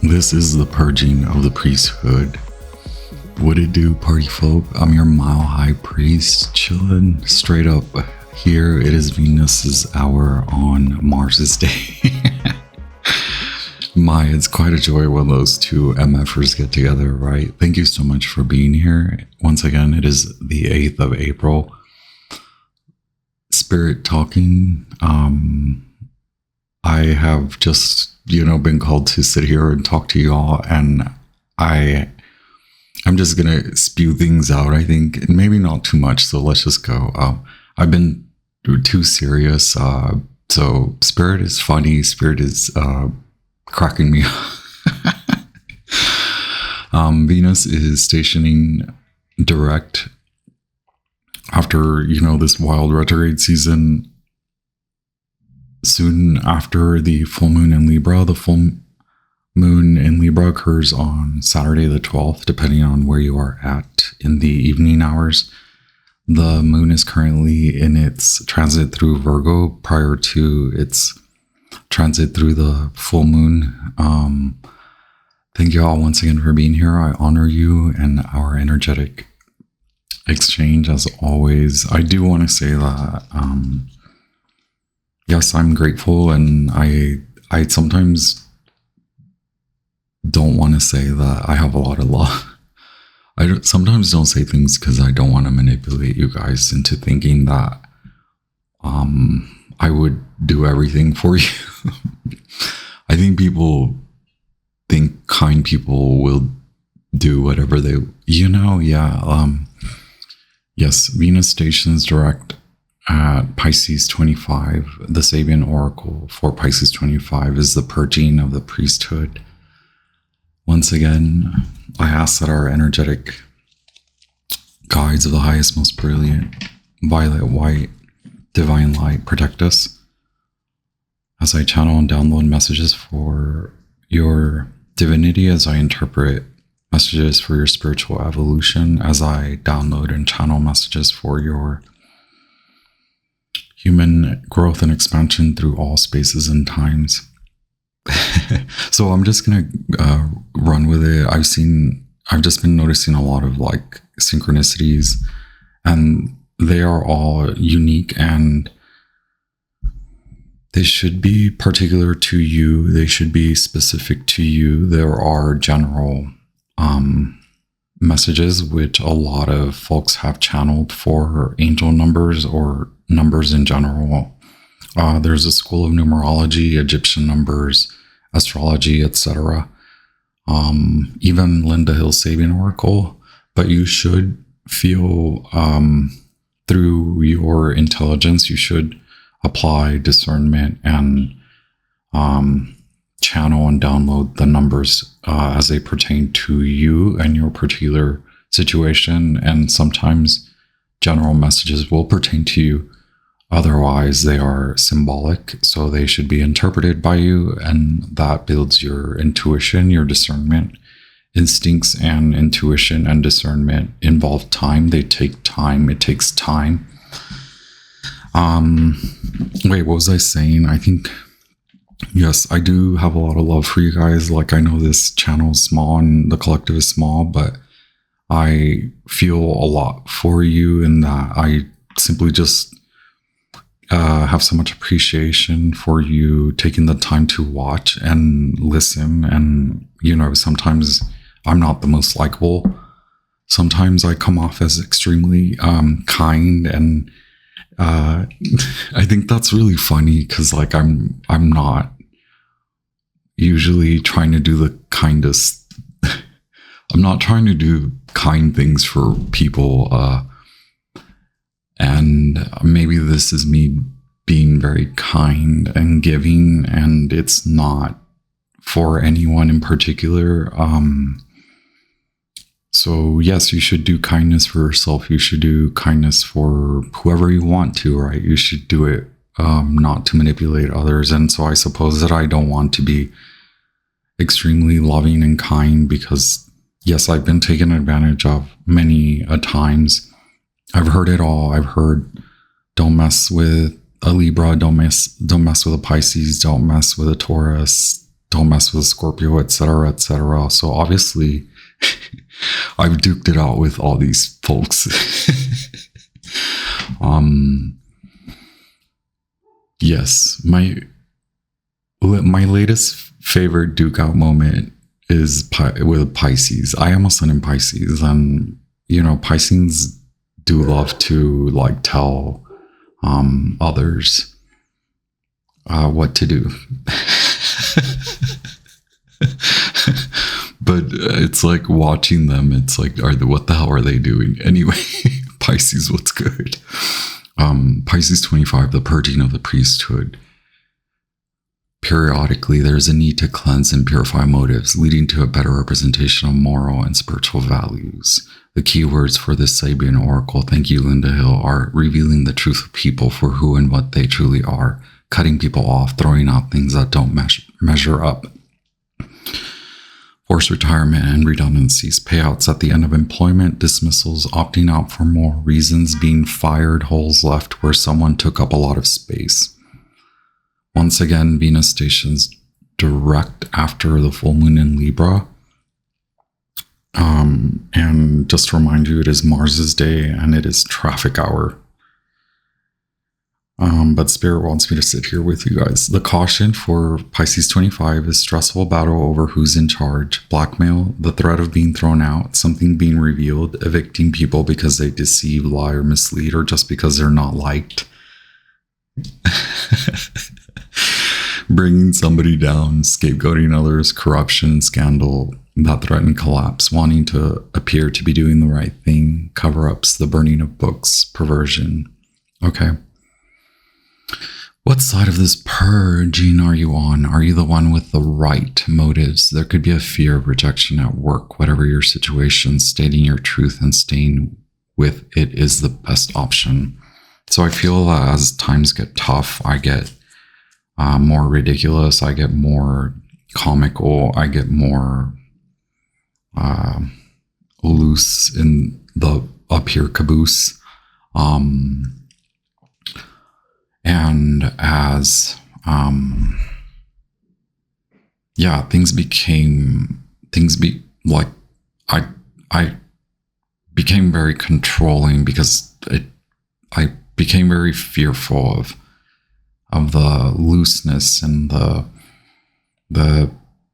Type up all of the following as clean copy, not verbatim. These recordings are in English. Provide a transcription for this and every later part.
This is the purging of the priesthood. What it do, party folk? I'm your mile high priest, chilling straight up here. It is Venus's hour on Mars's day. It's quite a joy when those two MFers get together, right? Thank you so much for being here. Once again, it is the 8th of April. Spirit talking. I have just, been called to sit here and talk to y'all, and I'm just gonna spew things out, I think, maybe not too much, so let's just go. I've been too serious, so Spirit is funny, Spirit is cracking me up. Venus is stationing direct after, this wild retrograde season. Soon after the full moon in Libra. The full moon in Libra occurs on Saturday the 12th, depending on where you are at in the evening hours. The moon is currently in its transit through Virgo prior to its transit through the full moon. Thank you all once again for being here. I honor you and our energetic exchange as always. I do want to say that yes, I'm grateful, and I sometimes don't want to say that I have a lot of love. I sometimes don't say things because I don't want to manipulate you guys into thinking that I would do everything for you. I think people think kind people will do whatever they, yes, Venus stations direct at Pisces 25. The Sabian oracle for Pisces 25 is the purging of the priesthood. Once again, I ask that our energetic guides of the highest, most brilliant, violet, white, divine light protect us as I channel and download messages for your divinity, as I interpret messages for your spiritual evolution, as I download and channel messages for your human growth and expansion through all spaces and times. So I'm just gonna run with it. I've just been noticing a lot of synchronicities, and they are all unique, and they should be particular to you. They should be specific to you. There are general messages which a lot of folks have channeled for angel numbers or numbers in general. There's a school of numerology, Egyptian numbers, astrology, etc. Even Linda Hill's Sabian oracle. But you should feel through your intelligence, you should apply discernment and channel and download the numbers as they pertain to you and your particular situation. And sometimes general messages will pertain to you. Otherwise, they are symbolic, so they should be interpreted by you, and that builds your intuition, your discernment. Instincts and intuition and discernment involve time. They take time. It takes time. Wait, what was I saying? I think, yes, I do have a lot of love for you guys. I know this channel is small and the collective is small, but I feel a lot for you in that I simply just have so much appreciation for you taking the time to watch and listen. And, sometimes I'm not the most likable. Sometimes I come off as extremely kind, and I think that's really funny because I'm not usually trying to do the kindest. I'm not trying to do kind things for people. And maybe this is me being very kind and giving, and it's not for anyone in particular. So yes, you should do kindness for yourself. You should do kindness for whoever you want to, right? You should do it not to manipulate others. And so I suppose that I don't want to be extremely loving and kind because, yes, I've been taken advantage of many a times. I've heard it all. I've heard, don't mess with a Libra, don't mess with a Pisces, don't mess with a Taurus, don't mess with Scorpio, etc., etc. So obviously, I've duked it out with all these folks. Yes, my latest favorite duke out moment is with Pisces. I am a sun in Pisces, and Pisces do love to like tell others what to do. But it's like watching them, it's like, what the hell are they doing anyway? Pisces, what's good? Pisces 25, the purging of the priesthood. Periodically, there is a need to cleanse and purify motives, leading to a better representation of moral and spiritual values. The key words for this Sabian oracle, thank you, Linda Hill, are revealing the truth of people for who and what they truly are, cutting people off, throwing out things that don't measure up. Forced retirement and redundancies, payouts at the end of employment, dismissals, opting out for more reasons, being fired, holes left where someone took up a lot of space. Once again, Venus stations direct after the full moon in Libra. And just to remind you, it is Mars's day and it is traffic hour. But Spirit wants me to sit here with you guys. The caution for Pisces 25 is stressful battle over who's in charge, blackmail, the threat of being thrown out, something being revealed, evicting people because they deceive, lie, or mislead, or just because they're not liked. Bringing somebody down, scapegoating others, corruption, scandal that threaten collapse, wanting to appear to be doing the right thing, cover-ups, the burning of books, perversion. Okay. What side of this purging are you on? Are you the one with the right motives? There could be a fear of rejection at work, whatever your situation, stating your truth and staying with it is the best option. So I feel that as times get tough, I get more ridiculous, I get more comical, I get more loose in the up here caboose. And as I became very controlling because I became very fearful of the looseness and the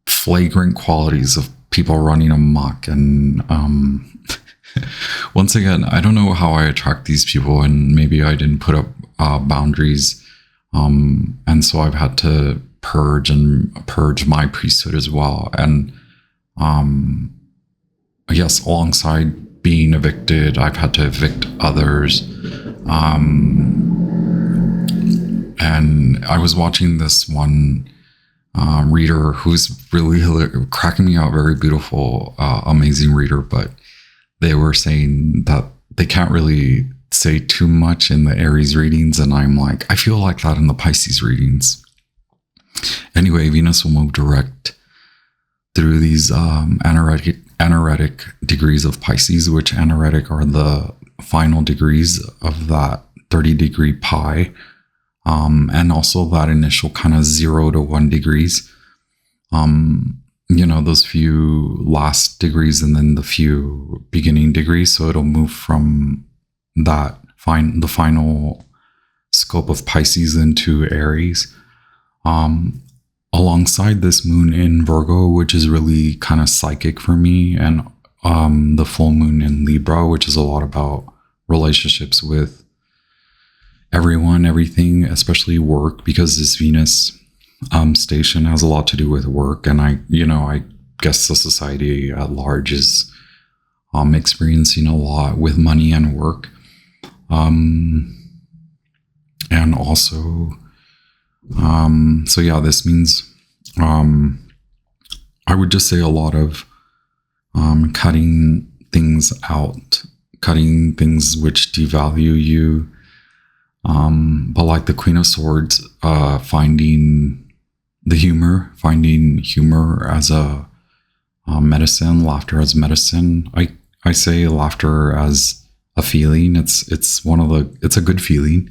flagrant qualities of people running amok. And once again, I don't know how I attract these people, and maybe I didn't put up boundaries, and so I've had to purge my priesthood as well. And yes, alongside being evicted, I've had to evict others. And I was watching this one reader who's really cracking me out, very beautiful, amazing reader, but they were saying that they can't really say too much in the Aries readings, and I'm like, I feel like that in the Pisces readings. Anyway, Venus will move direct through these anaretic degrees of Pisces, which anaretic are the final degrees of that 30-degree pi, and also that initial kind of 0 to 1 degrees. Those few last degrees and then the few beginning degrees. So it'll move from that the final scope of Pisces into Aries. Alongside this moon in Virgo, which is really kind of psychic for me, and the full moon in Libra, which is a lot about relationships with everyone, everything, especially work, because this Venus station has a lot to do with work. And I guess the society at large is experiencing a lot with money and work. And also, so yeah, this means, I would just say a lot of, cutting things out, cutting things which devalue you. But like the Queen of Swords, finding humor as a medicine, laughter as medicine. I say laughter as a feeling. It's a good feeling,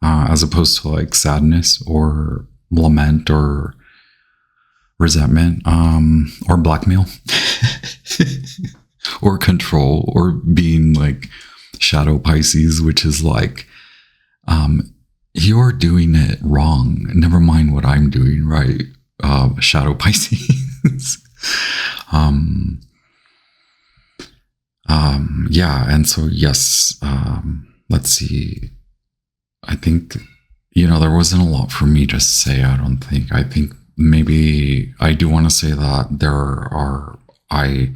as opposed to like sadness or lament or resentment, or blackmail, or control, or being like shadow Pisces, which is like, you're doing it wrong. Never mind what I'm doing right. Shadow Pisces. Yeah. And so, yes, let's see. I think, there wasn't a lot for me to say. I think maybe I do want to say that I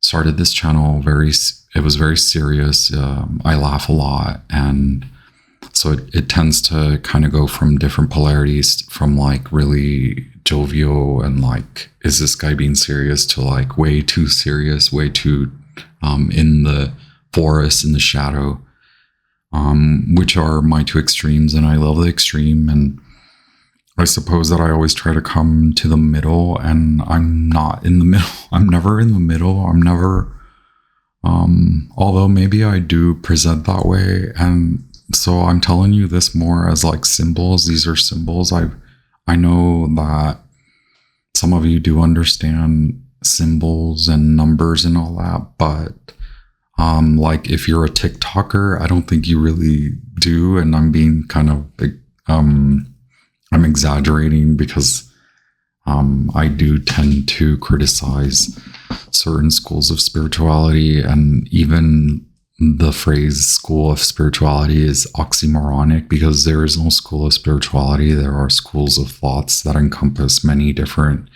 started this channel it was very serious. I laugh a lot. And so it tends to kind of go from different polarities, from like really jovial and like, is this guy being serious, to like way too serious, way too in the forest, in the shadow, which are my two extremes. And I love the extreme. And I suppose that I always try to come to the middle, and I'm not in the middle. I'm never in the middle. I'm never, although maybe I do present that way. And so I'm telling you this more as like symbols. These are symbols. I know that some of you do understand symbols and numbers and all that, but like if you're a TikToker, I don't think you really do. And I'm being kind of I'm exaggerating, because I do tend to criticize certain schools of spirituality, and even the phrase school of spirituality is oxymoronic, because there is no school of spirituality. There are schools of thoughts that encompass many different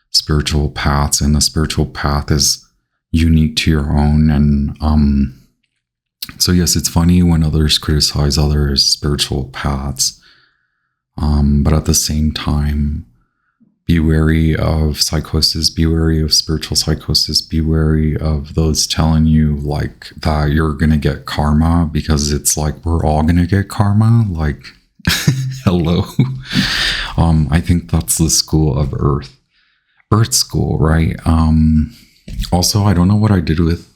spiritual paths, and the spiritual path is unique to your own. And so yes, it's funny when others criticize others' spiritual paths, but at the same time, be wary of psychosis, be wary of spiritual psychosis, be wary of those telling you like that you're gonna get karma, because it's like, we're all gonna get karma, like hello. I think that's the school of earth school, right? Also, I don't know what I did with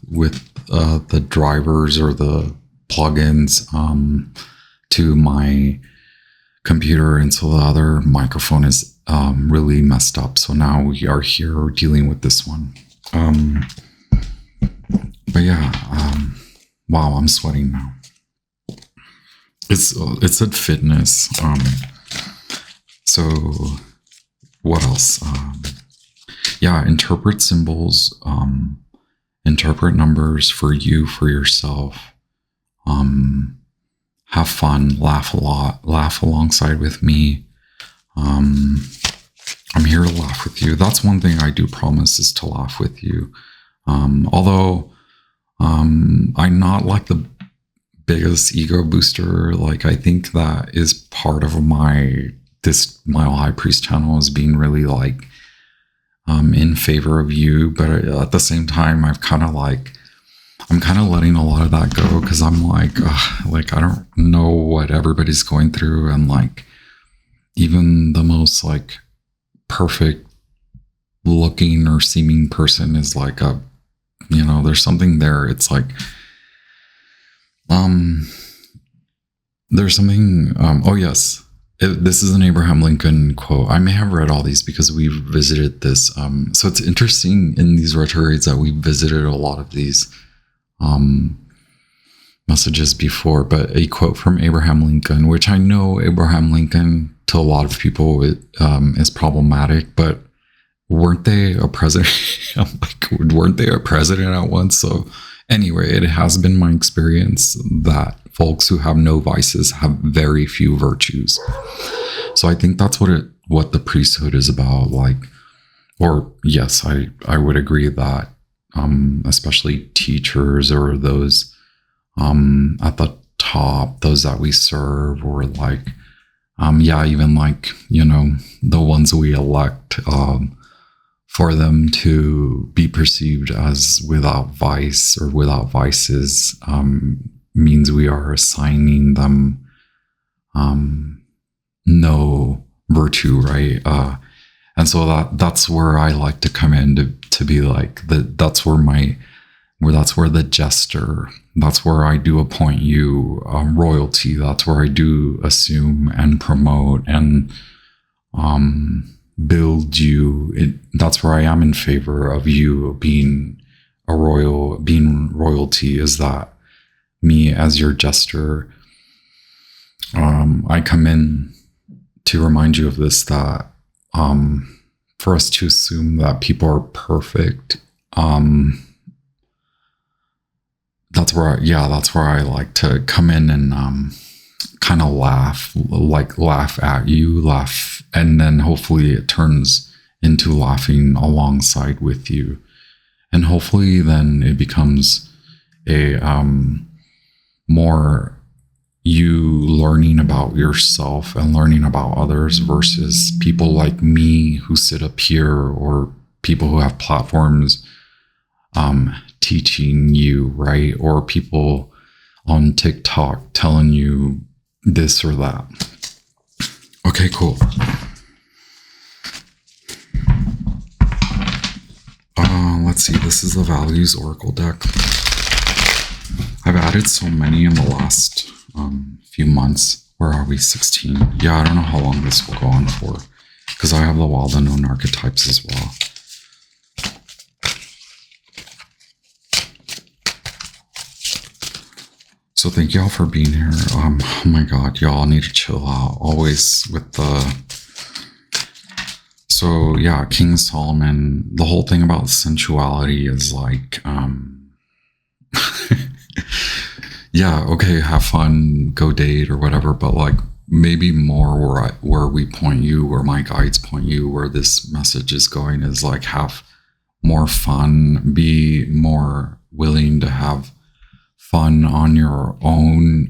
the drivers or the plugins to my computer, and so the other microphone is really messed up. So now we are here dealing with this one. But yeah, wow, I'm sweating now. It said fitness. So what else? Yeah, interpret symbols, interpret numbers for you, for yourself. Have fun, laugh a lot, laugh alongside with me. I'm here to laugh with you. That's one thing I do promise, is to laugh with you. Although I'm not like the biggest ego booster. Like, I think that is part of my High Priest channel, is being really like in favor of you. But at the same time, I'm kind of letting a lot of that go, because I'm like I don't know what everybody's going through, and like even the most like perfect looking or seeming person is like there's something there. It's like there's something. Oh yes, this is an Abraham Lincoln quote. I may have read all these because we've visited this. So it's interesting in these retrogrades that we visited a lot of these messages before, but a quote from Abraham Lincoln, which I know Abraham Lincoln to a lot of people is problematic, but weren't they a president? I'm like, weren't they a president at once? So anyway, it has been my experience that folks who have no vices have very few virtues. So I think that's what the priesthood is about. Like, or yes, I would agree that especially teachers, or those at the top, those that we serve, or like even like the ones we elect, for them to be perceived as without vice or without vices means we are assigning them no virtue, right? And so that's where I like to come in to be like that's where the jester, that's where I do appoint you royalty. That's where I do assume and promote and build you. That's where I am in favor of you being being royalty, is that me as your jester. I come in to remind you of this, that for us to assume that people are perfect, that's where I like to come in and kind of laugh at you, and then hopefully it turns into laughing alongside with you, and hopefully then it becomes a more you learning about yourself and learning about others versus people like me who sit up here, or people who have platforms teaching you, right? Or people on TikTok telling you this or that. Okay, cool. Let's see. This is the Values Oracle deck. I've added so many in the last few months. Where are we? 16. Yeah, I don't know how long this will go on for, because I have the Wild Unknown archetypes as well. So thank y'all for being here. Oh my God, y'all need to chill out always with the... So yeah, King Solomon, the whole thing about sensuality is like, yeah, okay, have fun, go date or whatever, but like maybe more where we point you, where my guides point you, where this message is going is like, have more fun, be more willing to have fun on your own,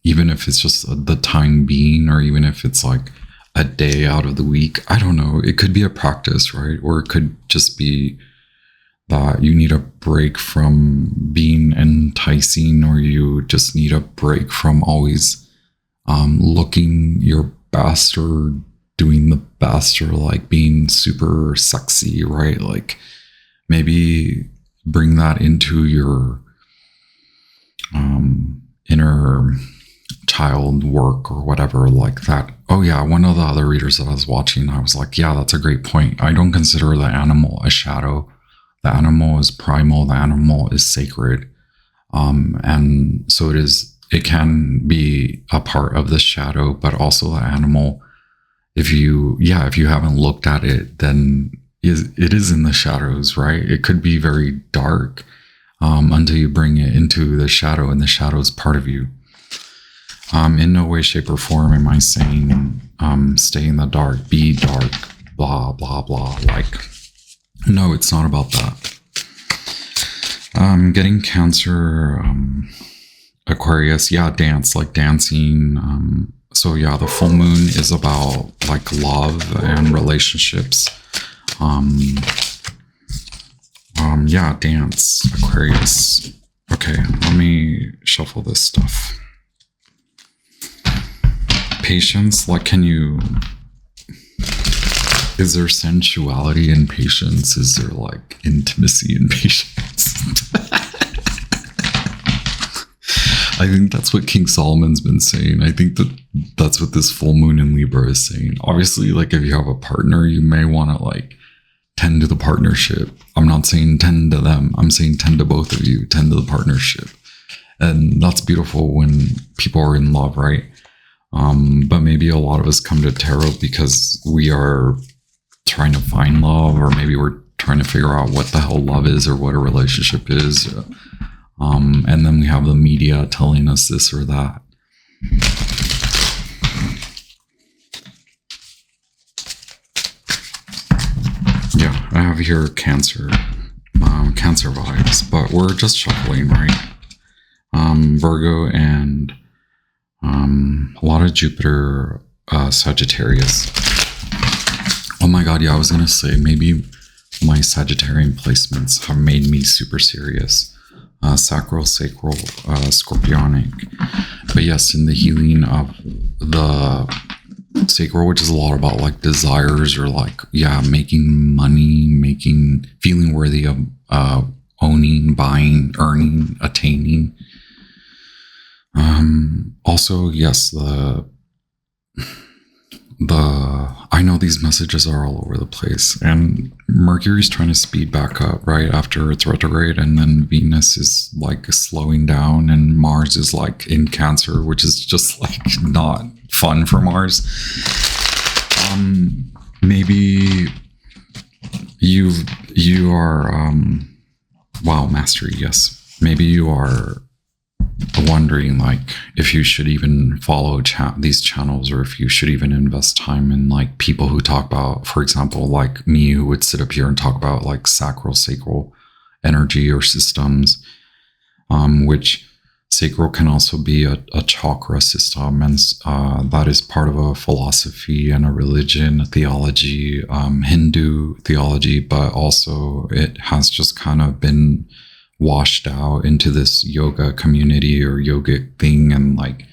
even if it's just the time being, or even if it's like a day out of the week. I don't know. It could be a practice, right? Or it could just be that you need a break from being enticing, or you just need a break from always looking your best or doing the best, or like being super sexy, right? Like maybe bring that into your inner child work or whatever like that. Oh yeah, one of the other readers that I was watching, I was like, yeah, that's a great point. I don't consider the animal a shadow. The animal is primal, the animal is sacred. And so it can be a part of the shadow, but also the animal, if you haven't looked at it, then it is in the shadows, right? It could be very dark until you bring it into the shadow, and the shadow is part of you. In no way, shape, or form am I saying stay in the dark, be dark, blah, blah, blah. Like, no, it's not about that. Getting Cancer, Aquarius, yeah, dance, like dancing. So yeah, the full moon is about like love and relationships. Yeah, dance, Aquarius. Okay, let me shuffle this stuff. Patience, like, is there sensuality in patience? Is there like intimacy in patience? I think that's what King Solomon's been saying. I think that's what this full moon in Libra is saying. Obviously, like if you have a partner, you may want to like tend to the partnership. I'm not saying tend to them. I'm saying tend to both of you, tend to the partnership. And that's beautiful when people are in love, right? But maybe a lot of us come to tarot because we are trying to find love, or maybe we're trying to figure out what the hell love is or what a relationship is. And then we have the media telling us this or that. Yeah, I have here Cancer, Cancer vibes, but we're just shuffling, right? Virgo and a lot of Jupiter, Sagittarius. Oh my God, yeah, I was going to say maybe my Sagittarian placements have made me super serious. Sacral, sacral, scorpionic. But yes, in the healing of the sacral, which is a lot about like desires, or like, yeah, making money, feeling worthy of owning, buying, earning, attaining. Also, yes, I know these messages are all over the place, and Mercury's trying to speed back up right after its retrograde, and then Venus is like slowing down, and Mars is like in Cancer, which is just like not fun for Mars. Maybe you are wow, mastery, yes. Maybe you are wondering like if you should even follow these channels, or if you should even invest time in like people who talk about, for example, like me, who would sit up here and talk about like sacral energy or systems, which sacral can also be a chakra system, and that is part of a philosophy and a religion, a theology, Hindu theology, but also it has just kind of been washed out into this yoga community or yogic thing. And like,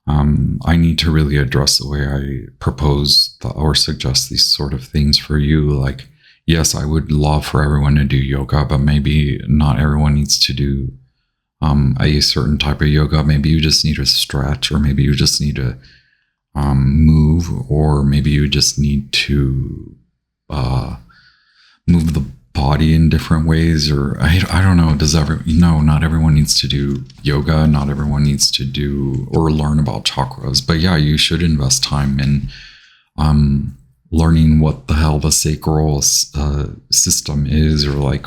I need to really address the way I propose or suggest these sort of things for you. Like, yes, I would love for everyone to do yoga, but maybe not everyone needs to do a certain type of yoga. Maybe you just need to stretch, or maybe you just need to move, or maybe you just need to move the body in different ways, or I don't know. No, not everyone needs to do yoga. Not everyone needs to do or learn about chakras. But yeah, you should invest time in learning what the hell the sacral system is, or like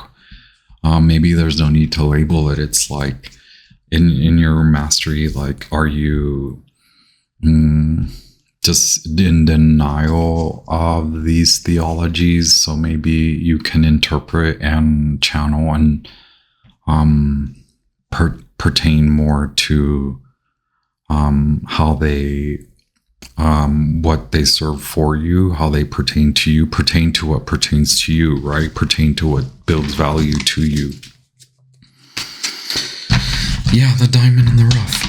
maybe there's no need to label it. It's like in your mastery, like, are you just in denial of these theologies? So maybe you can interpret and channel and pertain more to how they what they serve for you, how they pertain to you, pertain to what pertains to you, right? Pertain to what builds value to you. Yeah, the diamond in the rough.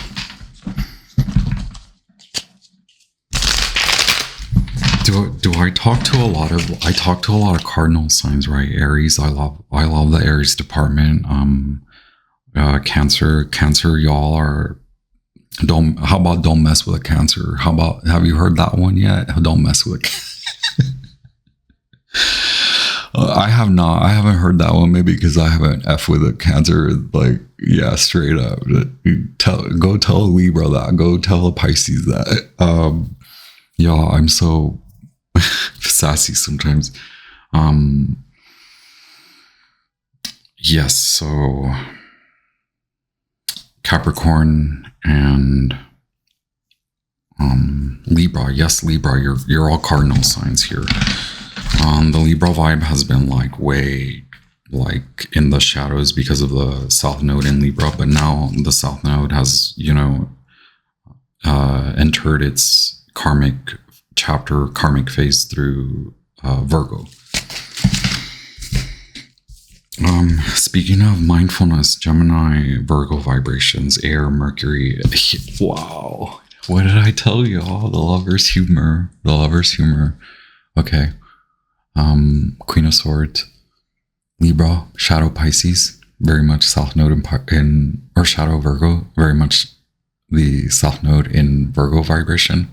Do I talk to a lot of cardinal signs, right? Aries, I love the Aries department. Cancer, y'all are how about don't mess with a Cancer? How about, have you heard that one yet? Don't mess with I haven't heard that one, maybe because I haven't F with a Cancer. Like, yeah, straight up. Go tell a Libra that. Go tell a Pisces that. Yeah, I'm so sassy sometimes. Yes, so Capricorn and Libra. Yes, Libra, you're all cardinal signs here. The Libra vibe has been like way like in the shadows because of the South Node in Libra, but now the South Node has, entered its karmic phase through Virgo. Speaking of mindfulness, Gemini, Virgo vibrations, air, Mercury. Wow. What did I tell y'all? The lover's humor. Okay. Queen of Swords, Libra, Shadow Pisces, very much South Node or Shadow Virgo, very much the South Node in Virgo vibration.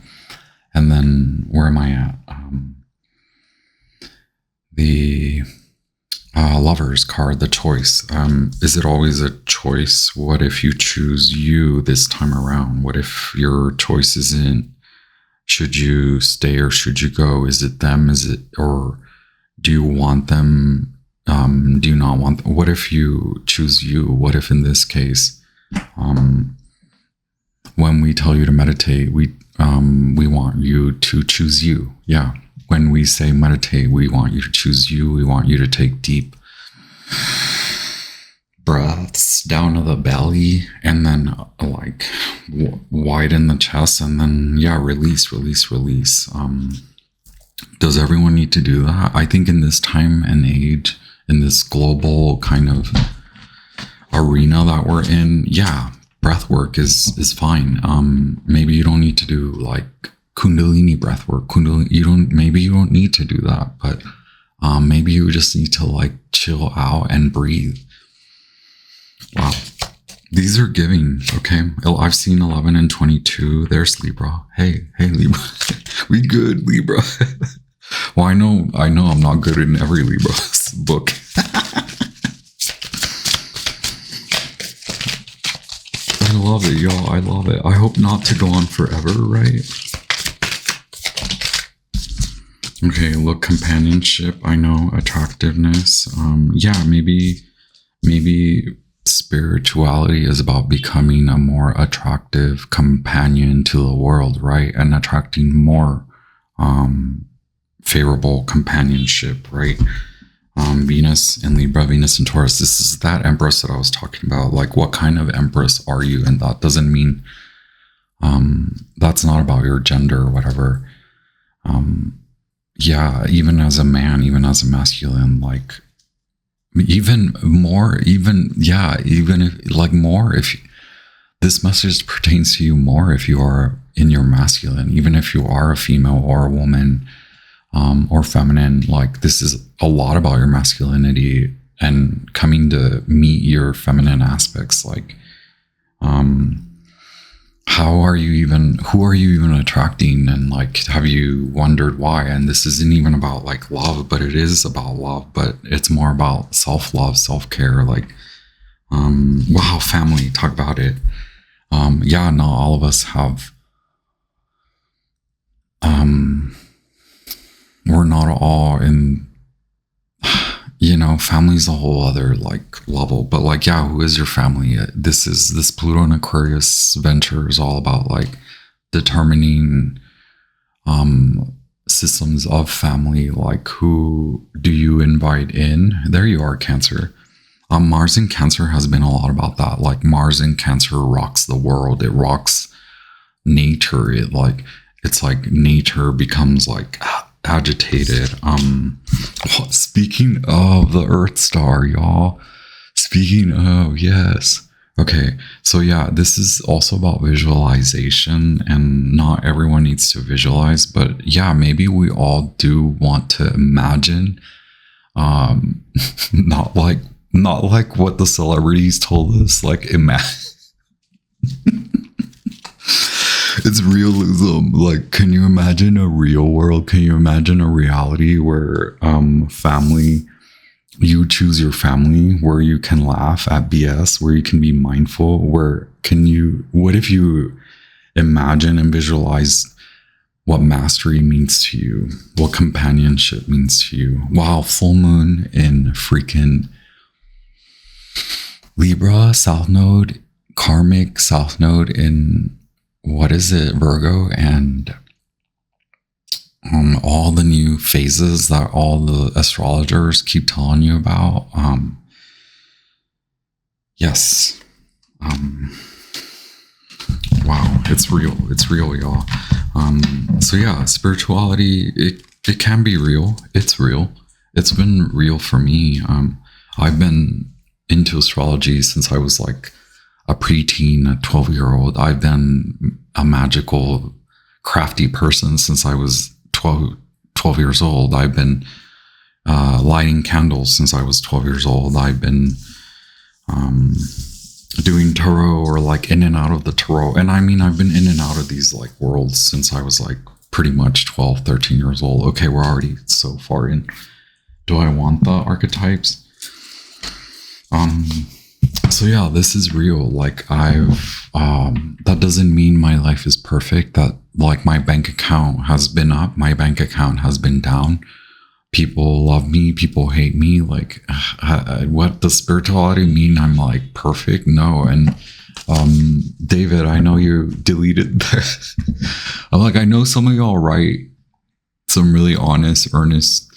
And then where am I at? The Lovers card, the choice. Is it always a choice? What if you choose you this time around? What if your choice isn't, should you stay or should you go? Is it them? Or do you want them? Do you not want them? What if you choose you? What if in this case, when we tell you to meditate, we want you to choose you. Yeah. When we say meditate, we want you to choose you. We want you to take deep breaths down to the belly, and then like widen the chest, and then release. Does everyone need to do that? I think in this time and age, in this global kind of arena that we're in, breath work is fine. Maybe you don't need to do like Kundalini breath work. Maybe you don't need to do that, but maybe you just need to like chill out and breathe. Wow. These are giving, okay? I've seen 11 and 22. There's Libra. Hey, Libra. We good, Libra. Well, I know I'm not good in every Libra book. I love it, y'all. I love it. I hope not to go on forever, right? Okay, look, companionship. I know, attractiveness. Yeah, maybe spirituality is about becoming a more attractive companion to the world, right? And attracting more favorable companionship, right? Venus in Libra, Venus in Taurus. This is that Empress that I was talking about. Like, what kind of Empress are you? And that doesn't mean that's not about your gender or whatever. Yeah, even as a man, even as a masculine, like even if this message pertains to you more if you are in your masculine, even if you are a female or a woman, or feminine, like this is a lot about your masculinity and coming to meet your feminine aspects. Like, who are you even attracting? And like, have you wondered why? And this isn't even about like love, but it is about love, but it's more about self-love, self-care. Like, wow, family, talk about it. Yeah, not all of us have, we're not all in, family's a whole other like level, but like, yeah, who is your family? This Pluto and Aquarius venture is all about like determining systems of family. Like, who do you invite in? There you are, Cancer. Mars in Cancer has been a lot about that. Like, Mars in Cancer rocks the world. It rocks nature. It's like nature becomes like agitated. Speaking of the Earth star, y'all. Speaking of, yes. Okay, so yeah, this is also about visualization, and not everyone needs to visualize, but yeah, maybe we all do want to imagine. Not like what the celebrities told us, like it's realism. Like, can you imagine a real world? Can you imagine a reality where family, you choose your family, where you can laugh at BS, where you can be mindful, what if you imagine and visualize what mastery means to you, what companionship means to you? Wow, full moon in freaking Libra, South Node, karmic South Node in, what is it, Virgo, and all the new phases that all the astrologers keep telling you about. Yes. Wow, it's real, y'all. So yeah, spirituality, it can be real. It's real. It's been real for me. I've been into astrology since I was like a preteen, a 12-year-old. I've been a magical, crafty person since I was 12 years old. I've been lighting candles since I was 12 years old. I've been doing tarot, or like in and out of the tarot. And I mean, I've been in and out of these like worlds since I was like pretty much 12, 13 years old. Okay, we're already so far in. Do I want the archetypes? So yeah, this is real. Like, that doesn't mean my life is perfect. That like my bank account has been up, my bank account has been down. People love me, people hate me. Like, what does spirituality mean? I'm like perfect? No. And David, I know you deleted that. I'm like, I know some of y'all write some really honest, earnest,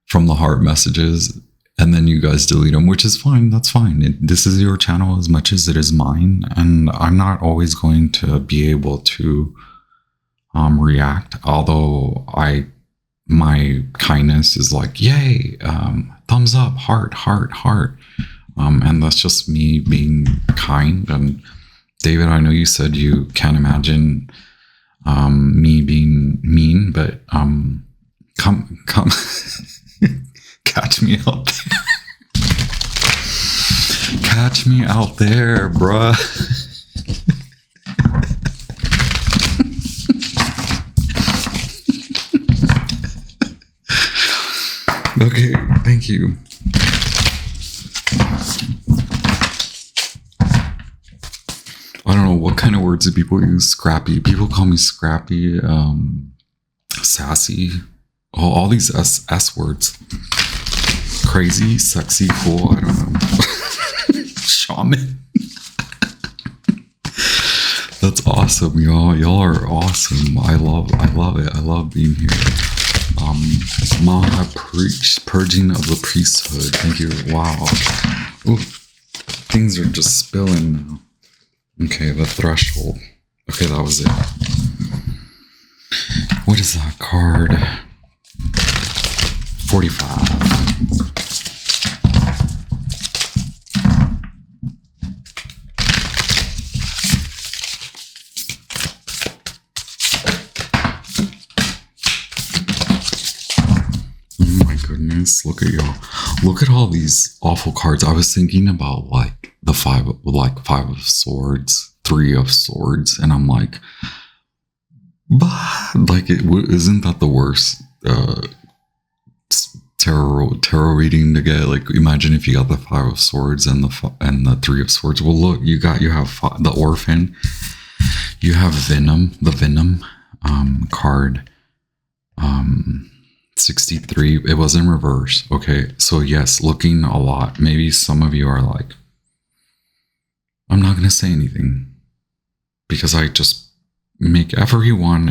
from the heart messages, and then you guys delete them, which is fine. That's fine. This is your channel as much as it is mine, and I'm not always going to be able to react. Although my kindness is like, yay, thumbs up, heart, and that's just me being kind. And David, I know you said you can't imagine me being mean, but come. Catch me out there. Catch me out there, bruh. Okay, thank you. I don't know what kind of words do people use. Scrappy. People call me scrappy, sassy. Oh, all these S words. Crazy, sexy, cool. I don't know. Shaman. That's awesome, y'all. Y'all are awesome. I love it. I love being here. Maha purging of the priesthood. Thank you. Wow. Ooh, things are just spilling now. Okay, the threshold. Okay, that was it. What is that card? 45. Goodness, look at y'all. Look at all these awful cards. I was thinking about like the five of swords, 3 of swords, and I'm like, but like isn't that the worst tarot reading to get? Like, imagine if you got the 5 of swords and the 3 of swords. Well, look, you have the orphan, you have the venom card. 63. It was in reverse. Okay, so yes, looking a lot. Maybe some of you are like, I'm not gonna say anything because I just make everyone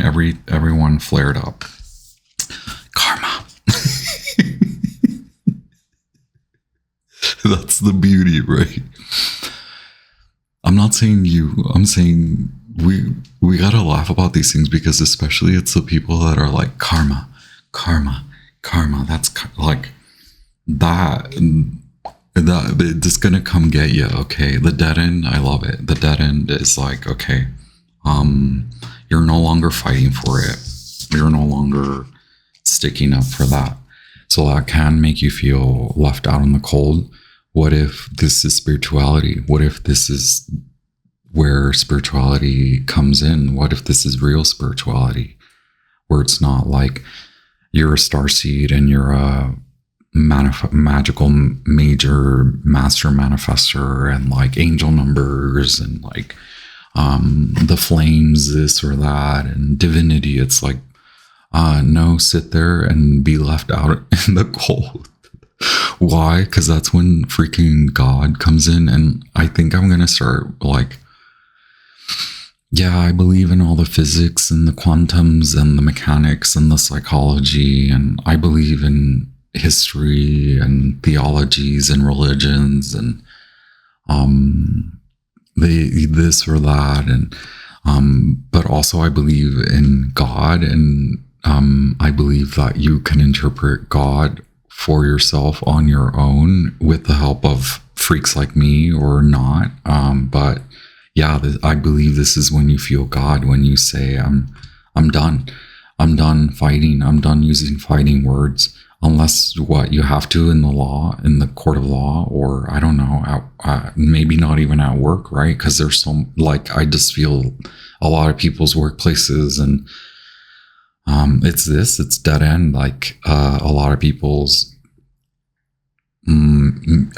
flared up. Karma. That's the beauty, right? I'm not saying you. I'm saying we gotta laugh about these things because especially it's the people that are like karma. That's like that it's gonna come get you. Okay, the dead end, I love it. The dead end is like, okay, you're no longer fighting for it, you're no longer sticking up for that, so that can make you feel left out in the cold. What if this is spirituality? What if this is where spirituality comes in? What if this is real spirituality, where it's not like you're a starseed and you're a magical major master manifestor and like angel numbers and like the flames, this or that, and divinity? It's like, no, sit there and be left out in the cold. Why? Because that's when freaking God comes in. And I think I'm gonna start like, yeah, I believe in all the physics and the quantums and the mechanics and the psychology, and I believe in history and theologies and religions and this or that, and but also I believe in God, and I believe that you can interpret God for yourself on your own with the help of freaks like me or not, but yeah, I believe this is when you feel God, when you say, I'm done. I'm done fighting. I'm done using fighting words, unless what you have to in the law, in the court of law, or I don't know, maybe not even at work, right? Because there's so, like, I just feel a lot of people's workplaces and it's dead end. Like a lot of people's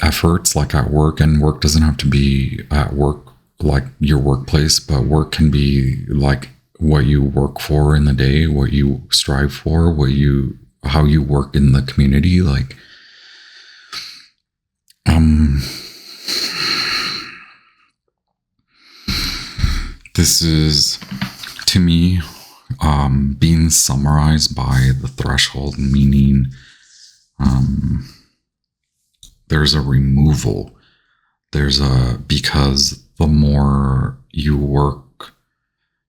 efforts, like at work, and work doesn't have to be at work like your workplace, but work can be like what you work for in the day, what you strive for, how you work in the community. Like this is, to me, being summarized by the threshold, meaning there's a removal, because the more you work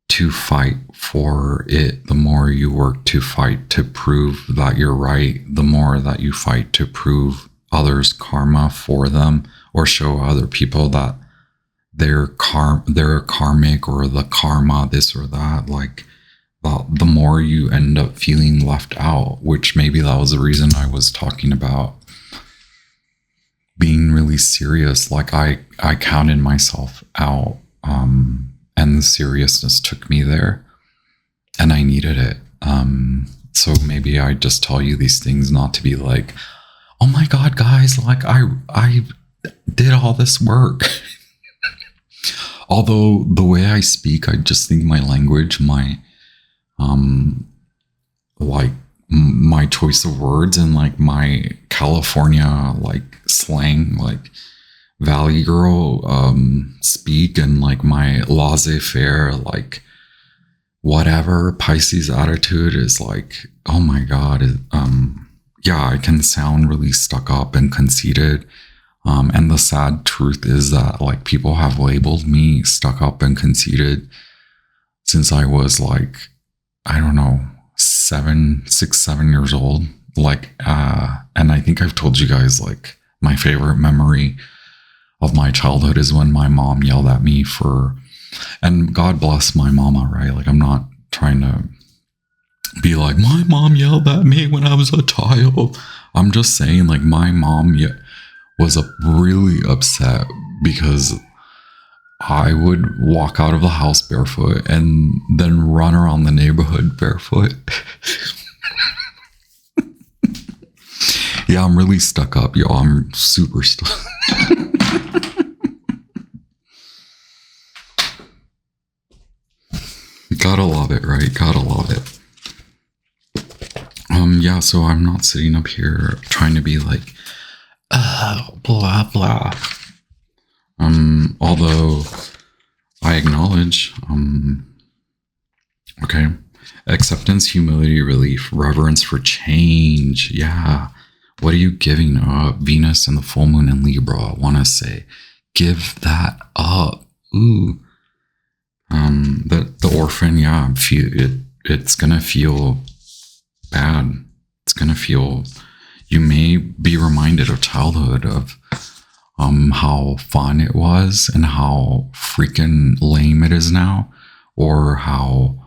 to fight for it, the more you work to fight to prove that you're right, the more that you fight to prove others' karma for them, or show other people that they're karmic, or the karma this or that, like the more you end up feeling left out, which maybe that was the reason I was talking about being really serious. Like I counted myself out, and the seriousness took me there, and I needed it. So maybe I just tell you these things not to be like, oh my God, guys, like I did all this work. Although the way I speak, I just think my language, my like my choice of words, and like my California like slang, like Valley Girl speak, and like my laissez-faire, like whatever Pisces attitude is like, oh my God, yeah, I can sound really stuck up and conceited. And the sad truth is that like people have labeled me stuck up and conceited since I was like, I don't know, 7 years old. Like, and I think I've told you guys, like, my favorite memory of my childhood is when my mom yelled at me for, and God bless my mama, right? Like, I'm not trying to be like, my mom yelled at me when I was a child. I'm just saying, like, my mom was really upset because I would walk out of the house barefoot and then run around the neighborhood barefoot. Yeah, I'm really stuck up, yo. I'm super stuck. Gotta love it, right? Gotta love it. Yeah, so I'm not sitting up here trying to be like, blah, blah. Although I acknowledge, okay, acceptance, humility, relief, reverence for change. Yeah. What are you giving up? Venus and the full moon in Libra, I want to say, give that up. Ooh. The orphan, yeah, it's going to feel bad. It's going to feel, you may be reminded of childhood, of how fun it was and how freaking lame it is now, or how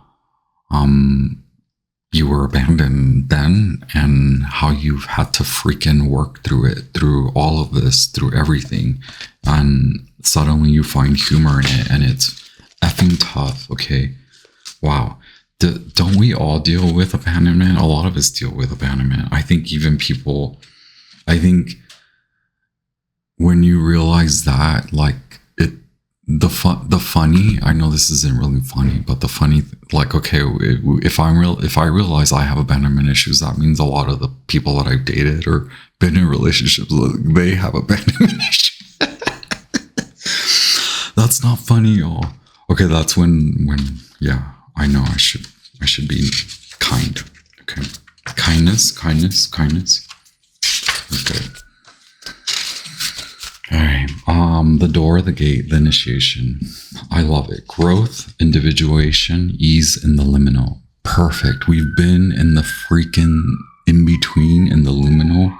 you were abandoned then, and how you've had to freaking work through it, through all of this, through everything, and suddenly you find humor in it, and it's effing tough. Okay, wow. Don't we all deal with abandonment? A lot of us deal with abandonment. I think even people, I think when you realize that, like, the funny, I know this isn't really funny, but the funny, like, okay, if I realize I have abandonment issues, that means a lot of the people that I've dated or been in relationships with, they have abandonment issues. That's not funny, y'all. Okay, that's when yeah, I know I should be kind. Okay, kindness. Okay. All right. The door, the gate, the initiation. I love it. Growth, individuation, ease in the liminal. Perfect. We've been in the freaking in between, in the luminal.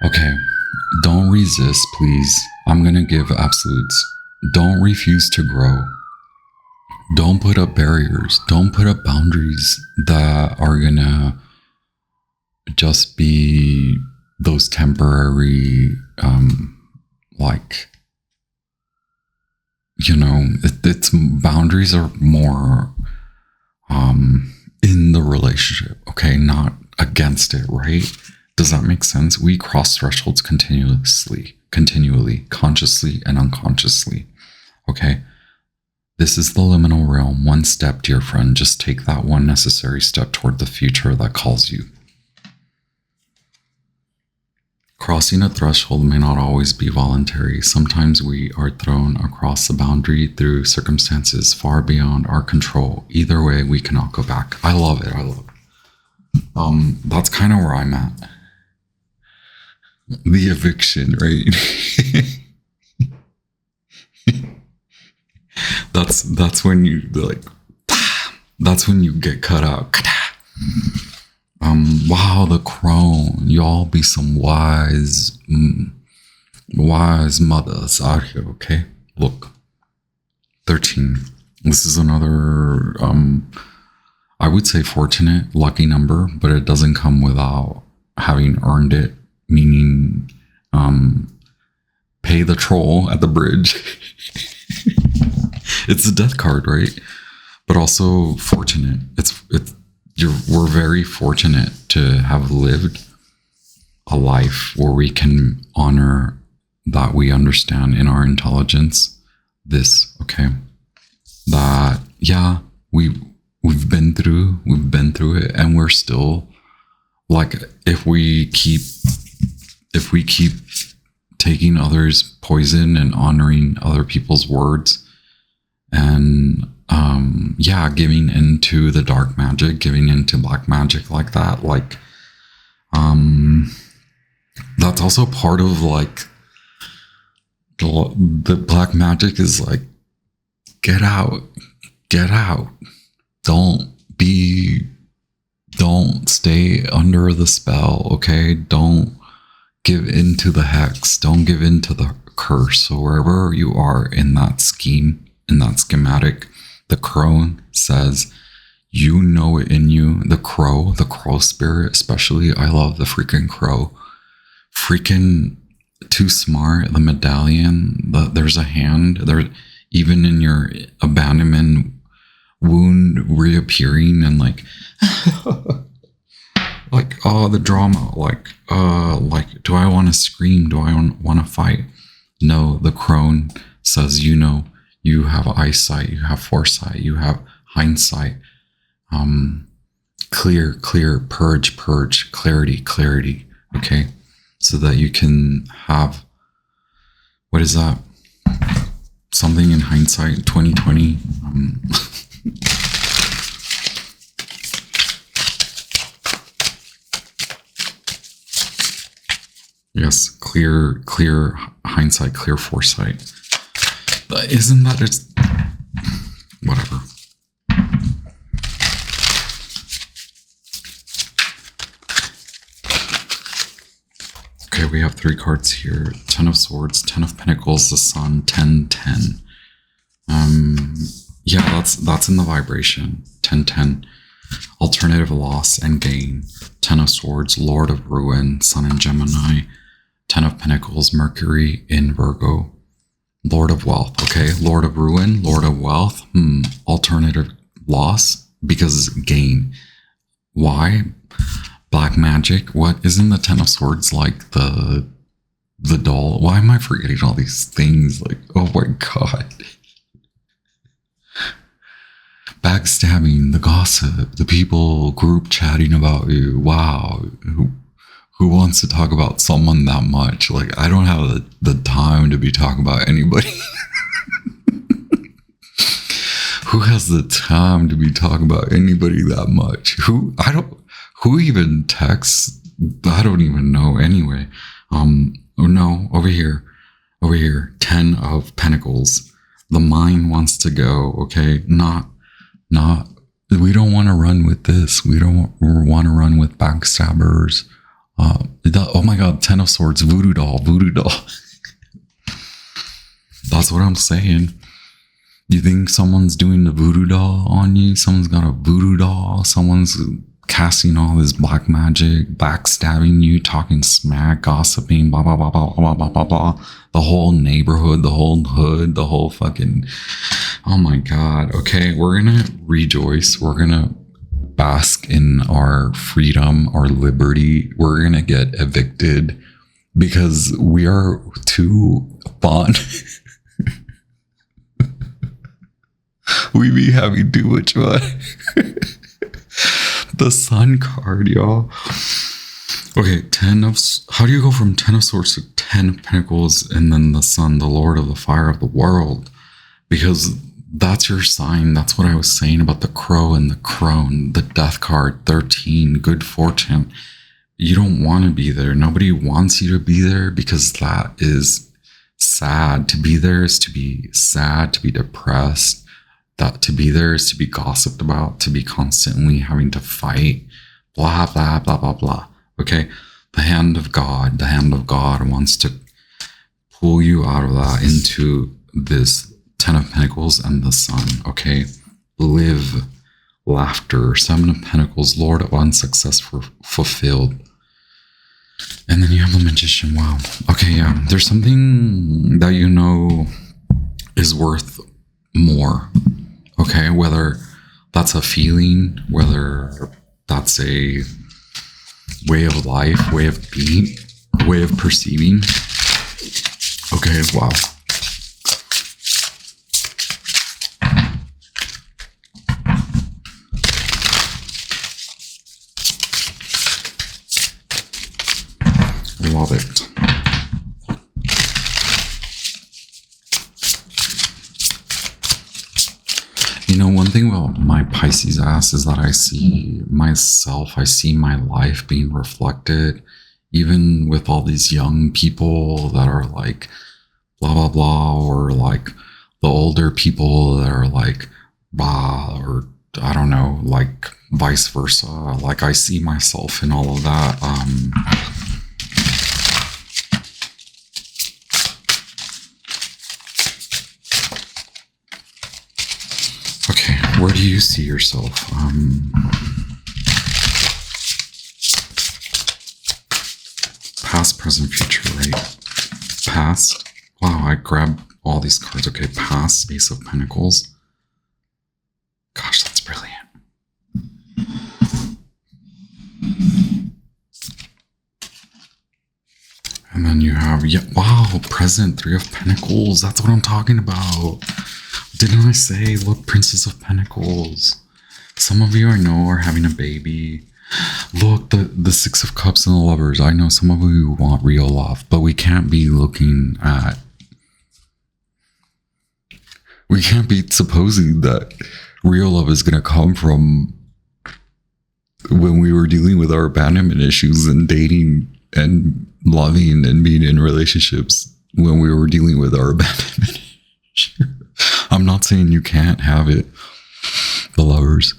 Okay. Don't resist, please. I'm going to give absolutes. Don't refuse to grow. Don't put up barriers. Don't put up boundaries that are going to just be those temporary, like, you know, it's boundaries are more in the relationship, okay, not against it, right? Does that make sense? We cross thresholds continually, consciously and unconsciously, okay? This is the liminal realm. One step, dear friend. Just take that one necessary step toward the future that calls you. Crossing a threshold may not always be voluntary. Sometimes we are thrown across the boundary through circumstances far beyond our control. Either way, we cannot go back. I love it. That's kind of where I'm at. The eviction, right? That's when you like. That's when you get cut out. Wow, the crone. Y'all be some wise mothers out here, okay? Look. 13. This is another, I would say fortunate, lucky number, but it doesn't come without having earned it, meaning Pay the troll at the bridge. It's the death card, right? But also fortunate. We're very fortunate to have lived a life where we can honor that we understand in our intelligence this, okay? That, yeah, we've been through it, and we're still, like, if we keep taking others' poison and honoring other people's words, and giving into the dark magic, giving into black magic like that, like, that's also part of, like, the black magic is like, get out, don't stay under the spell, okay? Don't give into the hex, don't give into the curse. So wherever you are in that scheme, in that schematic, the crone says, you know it in you. The crow spirit especially, I love the freaking crow. Freaking too smart. The medallion, there's a hand there, even in your abandonment wound reappearing, and like like, oh, the drama, like do I want to scream, do I want to fight? No, the crone says, you know, you have eyesight, you have foresight, you have hindsight, clear, purge, clarity, okay? So that you can have, what is that? Something in hindsight, 2020. Yes, clear hindsight, clear foresight. But isn't that just whatever? Okay, we have 3 cards here. 10 of Swords, 10 of Pentacles, the Sun, 10-10. Yeah, that's in the vibration. 10-10. Alternative loss and gain. 10 of Swords, Lord of Ruin, Sun in Gemini. 10 of Pentacles, Mercury in Virgo. Lord of Wealth, okay? Lord of Ruin, Lord of Wealth. Alternative loss, because gain. Why? Black magic. What? Isn't the 10 of Swords like the doll? Why am I forgetting all these things? Like, oh my god. Backstabbing, the gossip, the people group chatting about you. Wow. Who wants to talk about someone that much? Like, I don't have the time to be talking about anybody. Who has the time to be talking about anybody that much? Who even texts? I don't even know anyway. No, over here. 10 of Pentacles. The mind wants to go, okay? Not, we don't want to run with this. We don't want to run with backstabbers. Oh my god, 10 of Swords, voodoo doll. That's what I'm saying. You think someone's doing the voodoo doll on you? Someone's got a voodoo doll. Someone's casting all this black magic, backstabbing you, talking smack, gossiping, blah, blah, blah, blah, blah, blah, blah, blah. The whole neighborhood, the whole hood, the whole fucking... Oh my god. Okay, we're gonna rejoice. We're gonna bask in our freedom, our liberty. We're gonna get evicted because we are too fun. We be having too much fun. The Sun card, y'all. Okay, how do you go from 10 of Swords to 10 of Pentacles and then the Sun, the Lord of the Fire of the World? Because that's your sign. That's what I was saying about the crow and the crone, the death card, 13, good fortune. You don't want to be there. Nobody wants you to be there because that is sad. To be there is to be sad, to be depressed. That to be there is to be gossiped about, to be constantly having to fight, blah, blah, blah, blah, blah. Okay? The hand of God wants to pull you out of that into this 10 of Pentacles and the Sun, okay? Live, laughter, 7 of Pentacles, Lord of unsuccess fulfilled. And then you have the Magician. Wow. Okay, yeah. There's something that you know is worth more. Okay, whether that's a feeling, whether that's a way of life, way of being, way of perceiving. Okay, wow. Love it. You know, one thing about my Pisces ass is that I see myself, I see my life being reflected, even with all these young people that are like, blah, blah, blah, or like the older people that are like, bah, or I don't know, like vice versa. Like I see myself in all of that. Okay, where do you see yourself? Past, present, future, right? Past. Wow, I grabbed all these cards. Okay, past, Ace of Pentacles. Gosh, that's brilliant. And then you have, yeah, wow, present, Three of Pentacles. That's what I'm talking about. Didn't I say, look, Princess of Pentacles. Some of you I know are having a baby. Look, the Six of Cups and the Lovers. I know some of you want real love, but we can't be looking at, we can't be supposing that real love is going to come from when we were dealing with our abandonment issues and dating and loving and being in relationships when we were dealing with our abandonment issues. I'm not saying you can't have it. The Lovers.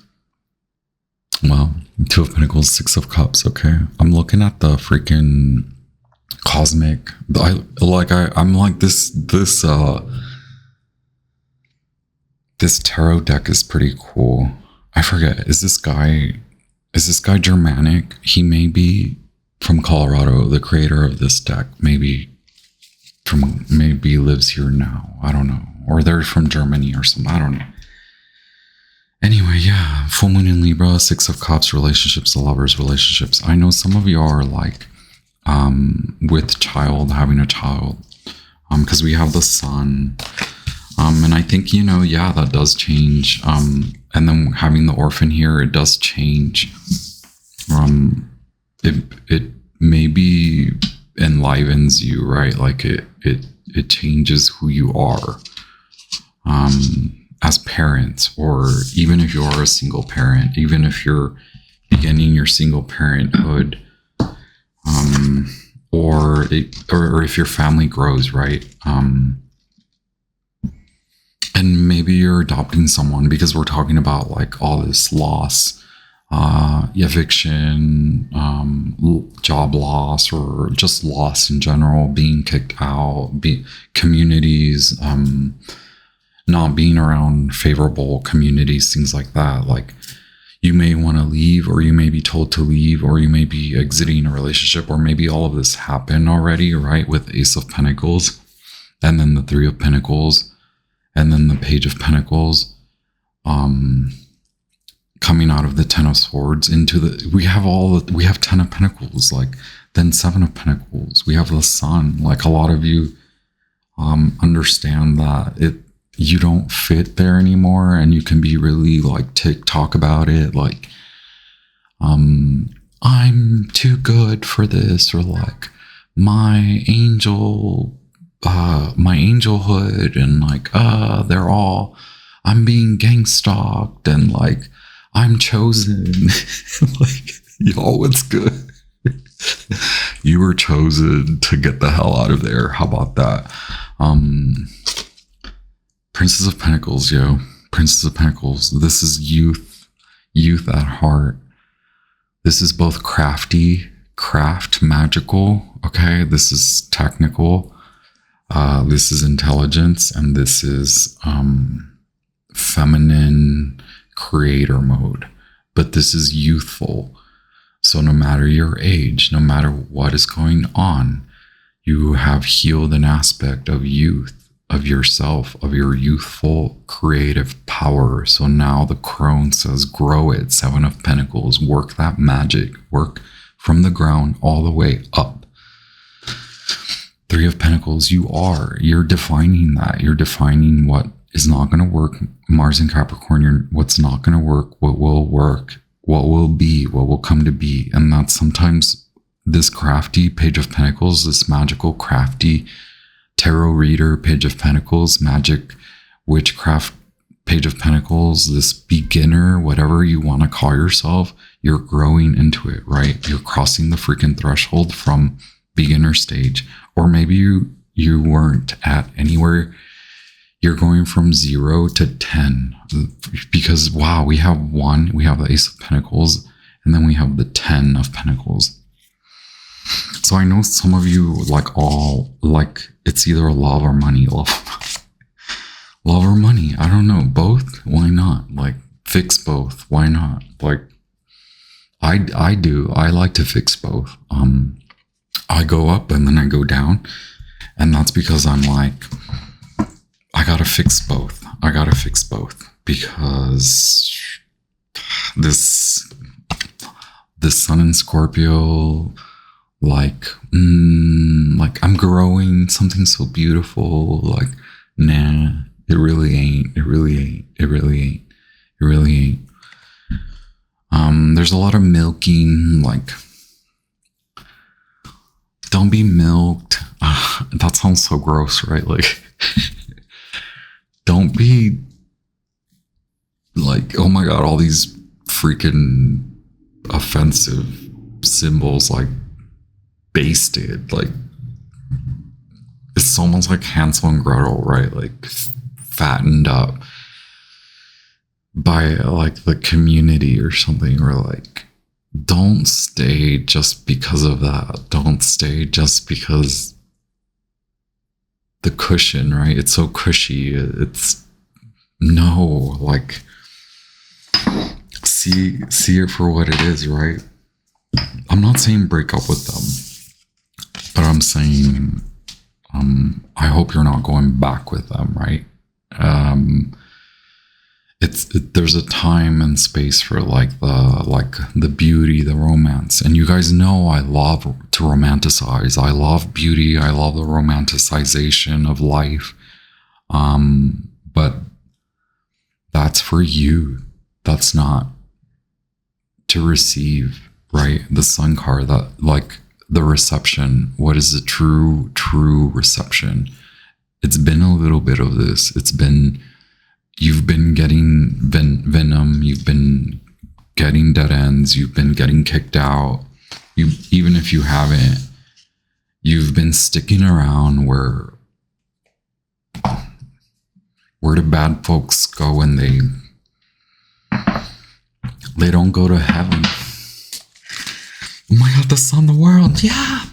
Wow. Two of Pentacles, Six of Cups. Okay. I'm looking at the freaking cosmic. I'm like this tarot deck is pretty cool. I forget. Is this guy Germanic? He may be from Colorado, the creator of this deck. Maybe lives here now. I don't know. Or they're from Germany or something. I don't know. Anyway, yeah. Full moon in Libra, Six of Cups, relationships, the Lovers, relationships. I know some of you are like with child, having a child. Because we have the sun. And I think, you know, yeah, that does change. And then having the orphan here, it does change. It maybe enlivens you, right? Like it changes who you are as parents, or even if you're a single parent, even if you're beginning your single parenthood, or if your family grows, right? And maybe you're adopting someone, because we're talking about like all this loss, eviction, job loss, or just loss in general, being kicked out, communities, not being around favorable communities, things like that. Like you may want to leave, or you may be told to leave, or you may be exiting a relationship, or maybe all of this happened already, right? With Ace of Pentacles, and then the Three of Pentacles, and then the Page of Pentacles, coming out of the Ten of Swords into we have Ten of Pentacles, like then Seven of Pentacles. We have the Sun. Like a lot of you understand that you don't fit there anymore, and you can be really like talk about it, like I'm too good for this, or like my angelhood, and like I'm being gang stalked, and like I'm chosen. Like, y'all, what's good? You were chosen to get the hell out of there. How about that? Princess of Pentacles, yo. Princess of Pentacles. This is youth at heart. This is both craft, magical. Okay, this is technical. This is intelligence, and this is feminine creator mode. But this is youthful. So no matter your age, no matter what is going on, you have healed an aspect of youth, of yourself, of your youthful creative power. So now the crone says, grow it. Seven of Pentacles, work that magic, work from the ground all the way up. Three of Pentacles, you're defining that. You're defining what is not going to work. Mars and Capricorn, what's not going to work, what will work, what will be, what will come to be. And that's sometimes this crafty Page of Pentacles, this magical, crafty tarot reader, Page of Pentacles, magic, witchcraft, Page of Pentacles, this beginner, whatever you want to call yourself, you're growing into it, right? You're crossing the freaking threshold from beginner stage. Or maybe you weren't at anywhere. You're going from 0 to 10 because, wow, we have the Ace of Pentacles, and then we have the 10 of Pentacles. So I know some of you it's either love or money. Love or money. I don't know. Both? Why not? Like, fix both. Why not? Like, I do. I like to fix both. I go up and then I go down. And that's because I'm like, I gotta fix both. Because this Sun in Scorpio, like I'm growing something so beautiful. Like, nah, it really ain't. There's a lot of milking. Like, don't be milked. That sounds so gross, right? Like, don't be like, oh my God, all these freaking offensive symbols, like, basted. Like, it's almost like Hansel and Gretel, right? Like, fattened up by like the community or something, or like, don't stay just because of that. Don't stay just because the cushion, right? It's so cushy. It's no, like, see it for what it is, right? I'm not saying break up with them, but I'm saying, I hope you're not going back with them, right? There's a time and space for the beauty, the romance. And you guys know I love to romanticize. I love beauty. I love the romanticization of life. But that's for you. That's not to receive, right? The Sun card, that, like, the reception. What is the true reception? It's been a little bit of this. You've been getting venom, you've been getting dead ends, you've been getting kicked out. Even if you haven't, you've been sticking around where do bad folks go when they don't go to heaven? Oh my God, the sun, the world, yeah.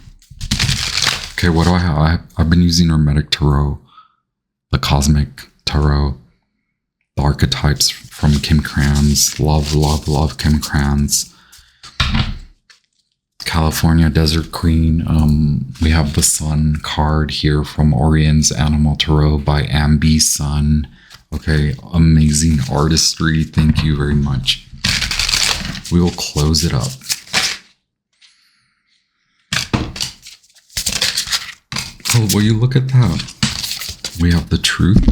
Okay, what do I have? I've been using Hermetic Tarot, the Cosmic Tarot, the archetypes from Kim Krans. Love Kim Krans. California Desert Queen. We have the Sun card here from Orion's Animal Tarot by Ambi Sun. Okay, amazing artistry. Thank you very much. We will close it up. Oh, will you look at that? We have the Truth.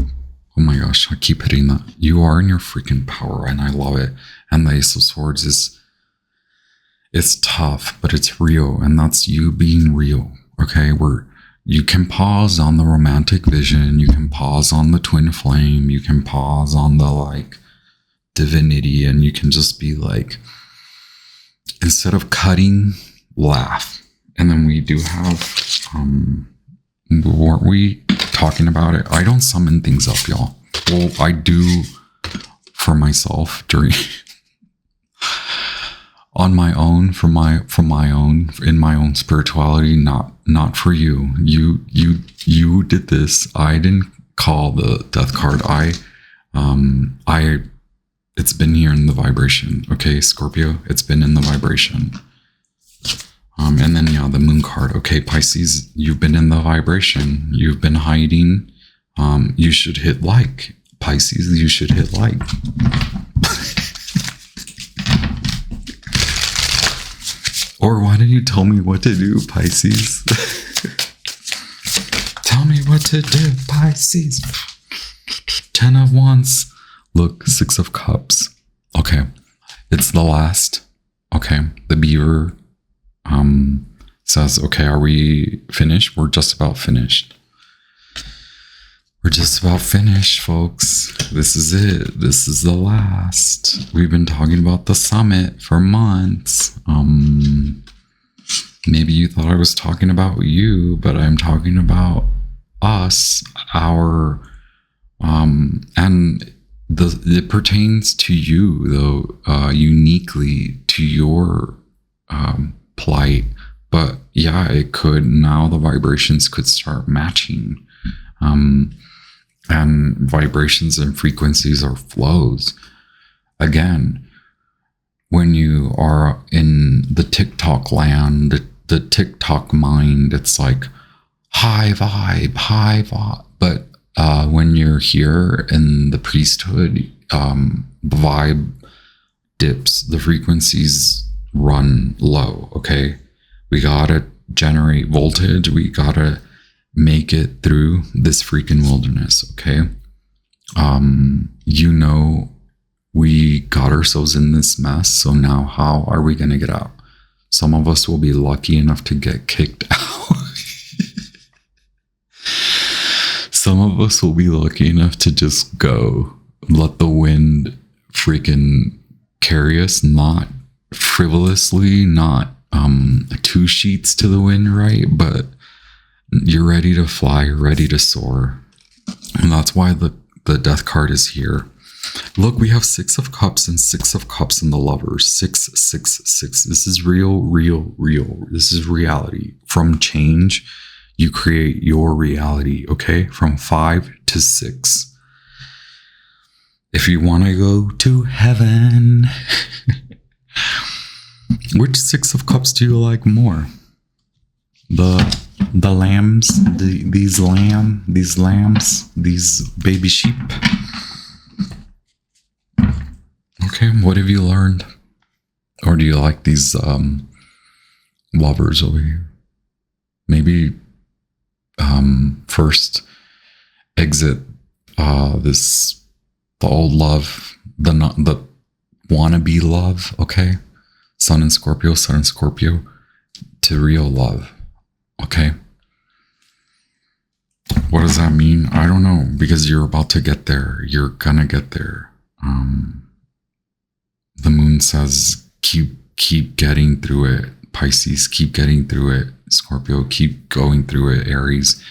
Oh my gosh, I keep hitting that. You are in your freaking power, and I love it. And the Ace of Swords it's tough, but it's real, and that's you being real. Okay, you can pause on the romantic vision, you can pause on the twin flame, you can pause on the like divinity, and you can just be like, instead of cutting, laugh. And then we do have weren't we talking about it? I don't summon things up, y'all. Well, I do for myself during on my own, in my own spirituality, not for you. You did this. I didn't call the death card. It's been here in the vibration. Okay, Scorpio, it's been in the vibration. And then, yeah, the moon card. Okay, Pisces, you've been in the vibration. You've been hiding. You should hit like. Pisces, you should hit like. Or why didn't you tell me what to do, Pisces? Tell me what to do, Pisces. 10 of Wands. Look, 6 of Cups. Okay, it's the last. Okay, the beaver says, okay, are we finished? We're just about finished. We're just about finished, folks. This is it. This is the last. We've been talking about the summit for months. Maybe you thought I was talking about you, but I'm talking about us, our, and it pertains to you, though, uniquely to your plight. But yeah, it could, now the vibrations could start matching. And vibrations and frequencies are flows. Again, when you are in the TikTok land, the TikTok mind, it's like high vibe. But when you're here in the priesthood, vibe dips, the frequencies run low, okay? We gotta generate voltage, we gotta make it through this freaking wilderness, okay? You know, we got ourselves in this mess, so now how are we gonna get out? Some of us will be lucky enough to get kicked out. Some of us will be lucky enough to just go, let the wind freaking carry us, not frivolously, not 2 sheets to the wind, right? But you're ready to fly, you're ready to soar. And that's why the death card is here. Look, we have 6 of Cups and 6 of Cups in the Lovers. 6, 6, 6. This is real. This is reality. From change, you create your reality, okay? From 5 to 6. If you want to go to heaven, which 6 of Cups do you like more? The lambs, these lambs, these baby sheep. Okay, what have you learned? Or do you like these lovers over here? Maybe first exit the old love, the wannabe love, okay? Sun and Scorpio, to real love. Okay. What does that mean? I don't know, because you're about to get there. You're gonna get there. The moon says, keep getting through it. Pisces, keep getting through it. Scorpio, keep going through it. Aries.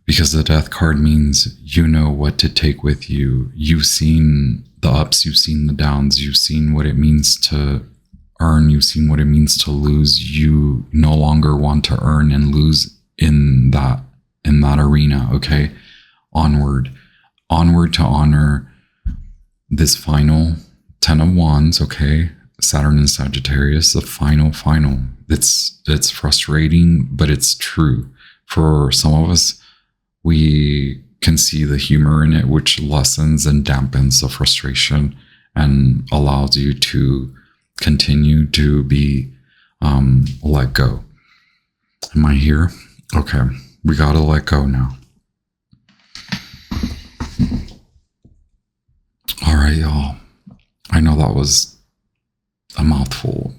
Because the death card means you know what to take with you. You've seen the ups, you've seen the downs, you've seen what it means to earn, you've seen what it means to lose. You no longer want to earn and lose in that arena, okay? Onward to honor this final 10 of Wands, okay? Saturn and Sagittarius, the final. It's frustrating, but it's true. For some of us, we can see the humor in it, which lessens and dampens the frustration and allows you to continue to be let go. Am I here? Okay, we gotta let go now. All right, y'all. I know that was a mouthful.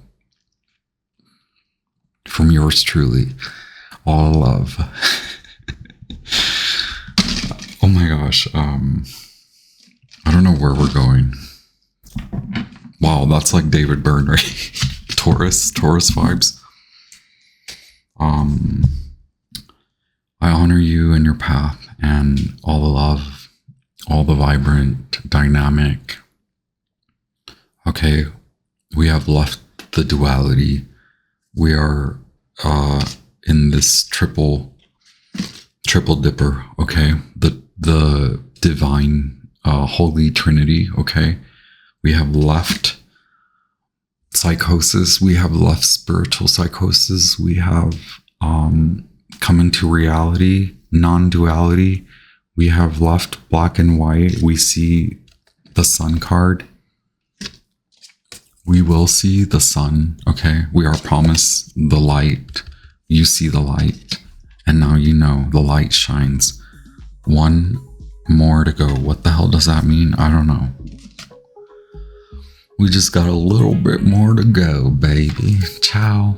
From yours truly, all love. Oh my gosh. I don't know where we're going. Wow, that's like David Byrne, right? Taurus vibes. I honor you and your path and all the love, all the vibrant, dynamic. Okay, we have left the duality. We are in this triple dipper, okay? The divine holy trinity, okay? We have left psychosis. We have left spiritual psychosis. We have come into reality, non-duality. We have left black and white. We see the sun card. We will see the sun, okay? We are promised the light. You see the light. And now you know the light shines. One more to go. What the hell does that mean? I don't know. We just got a little bit more to go, baby. Ciao.